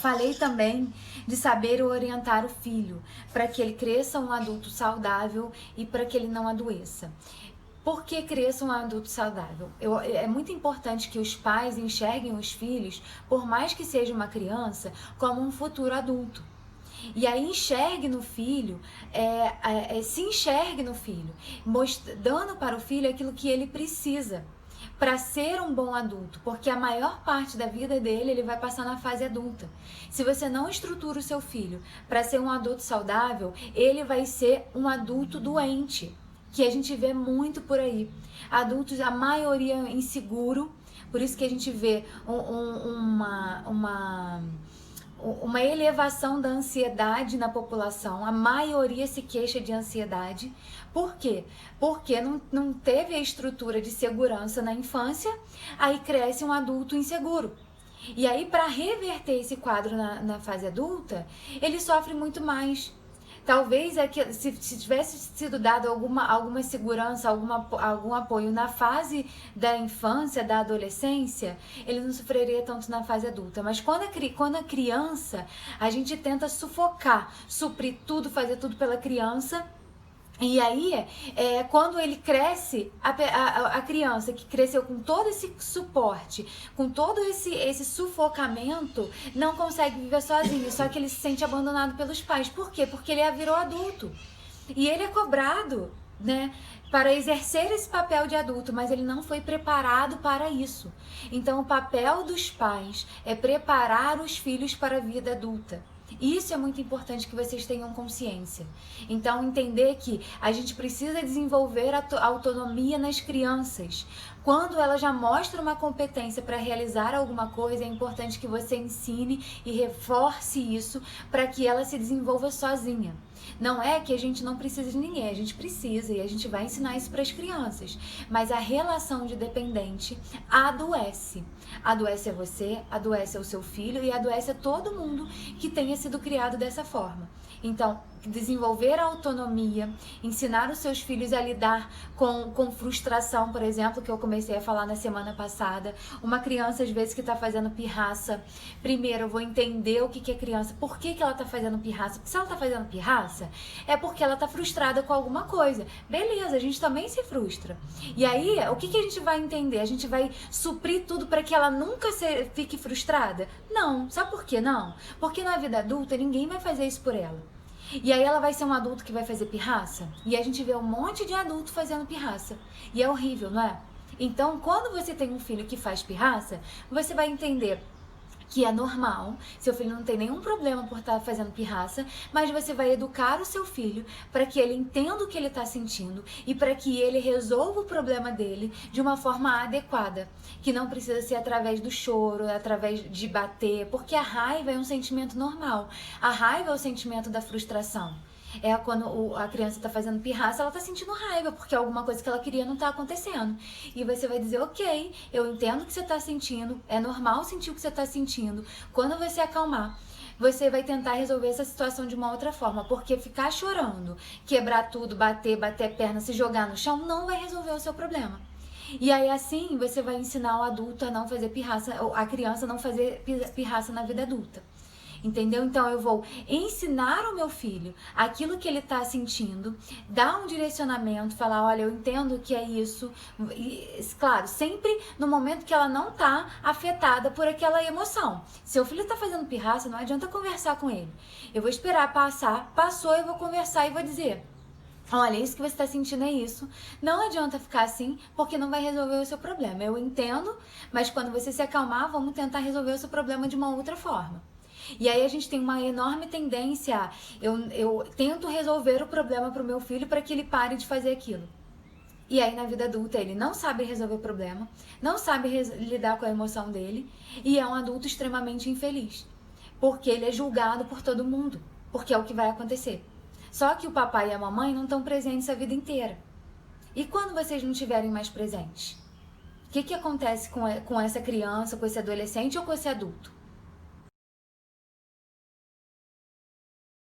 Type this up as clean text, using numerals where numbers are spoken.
Falei também de saber orientar o filho para que ele cresça um adulto saudável e para que ele não adoeça. Por que cresça um adulto saudável? É muito importante que os pais enxerguem os filhos, por mais que seja uma criança, como um futuro adulto. E aí enxergue no filho, se enxergue no filho, dando para o filho aquilo que ele precisa para ser um bom adulto, porque a maior parte da vida dele ele vai passar na fase adulta. Se você não estrutura o seu filho para ser um adulto saudável, ele vai ser um adulto doente, que a gente vê muito por aí. Adultos, a maioria inseguro, por isso que a gente vê uma elevação da ansiedade na população. A maioria se queixa de ansiedade. Por quê? Porque não teve a estrutura de segurança na infância, aí cresce um adulto inseguro. E aí, para reverter esse quadro na fase adulta, ele sofre muito mais. Talvez se tivesse sido dado alguma segurança, algum apoio na fase da infância, da adolescência, ele não sofreria tanto na fase adulta. Mas quando a criança, a gente tenta sufocar, suprir tudo, fazer tudo pela criança. E aí, quando ele cresce, a criança que cresceu com todo esse suporte, com todo esse sufocamento, não consegue viver sozinho, só que ele se sente abandonado pelos pais. Por quê? Porque ele virou adulto. E ele é cobrado, né, para exercer esse papel de adulto, mas ele não foi preparado para isso. Então, o papel dos pais é preparar os filhos para a vida adulta. Isso é muito importante que vocês tenham consciência. Então, entender que a gente precisa desenvolver a autonomia nas crianças. Quando ela já mostra uma competência para realizar alguma coisa, é importante que você ensine e reforce isso para que ela se desenvolva sozinha. Não é que a gente não precisa de ninguém, a gente precisa e a gente vai ensinar isso para as crianças. Mas a relação de dependente adoece. Adoece a você, adoece ao seu filho e adoece a todo mundo que tenha sido criado dessa forma. Então, desenvolver a autonomia, ensinar os seus filhos a lidar com frustração, por exemplo, que eu comecei a falar na semana passada. Uma criança, às vezes, que está fazendo pirraça. Primeiro, eu vou entender o que é criança, por que ela está fazendo pirraça. Porque se ela está fazendo pirraça, é porque ela está frustrada com alguma coisa. Beleza, a gente também se frustra. E aí, o que a gente vai entender? A gente vai suprir tudo para que ela nunca fique frustrada? Não. Sabe por que não? Porque na vida adulta, ninguém vai fazer isso por ela. E aí ela vai ser um adulto que vai fazer pirraça? E a gente vê um monte de adulto fazendo pirraça. E é horrível, não é? Então, quando você tem um filho que faz pirraça, você vai entender que é normal, seu filho não tem nenhum problema por estar fazendo pirraça, mas você vai educar o seu filho para que ele entenda o que ele está sentindo e para que ele resolva o problema dele de uma forma adequada, que não precisa ser através do choro, através de bater, porque a raiva é um sentimento normal, a raiva é o sentimento da frustração. É quando a criança está fazendo pirraça, ela está sentindo raiva, porque alguma coisa que ela queria não está acontecendo. E você vai dizer, ok, eu entendo o que você está sentindo, é normal sentir o que você está sentindo. Quando você acalmar, você vai tentar resolver essa situação de uma outra forma, porque ficar chorando, quebrar tudo, bater a perna, se jogar no chão, não vai resolver o seu problema. E aí assim você vai ensinar o adulto a não fazer pirraça, ou a criança a não fazer pirraça na vida adulta. Entendeu? Então eu vou ensinar o meu filho aquilo que ele está sentindo, dar um direcionamento, falar, olha, eu entendo que é isso. E, claro, sempre no momento que ela não está afetada por aquela emoção. Se o filho está fazendo pirraça, não adianta conversar com ele. Eu vou esperar passar, passou, eu vou conversar e vou dizer, olha, isso que você está sentindo é isso. Não adianta ficar assim, porque não vai resolver o seu problema. Eu entendo, mas quando você se acalmar, vamos tentar resolver o seu problema de uma outra forma. E aí a gente tem uma enorme tendência a eu tento resolver o problema para o meu filho para que ele pare de fazer aquilo. E aí na vida adulta ele não sabe resolver o problema, não sabe lidar com a emoção dele e é um adulto extremamente infeliz. Porque ele é julgado por todo mundo, porque é o que vai acontecer. Só que o papai e a mamãe não estão presentes a vida inteira. E quando vocês não estiverem mais presentes? O que acontece com essa criança, com esse adolescente ou com esse adulto?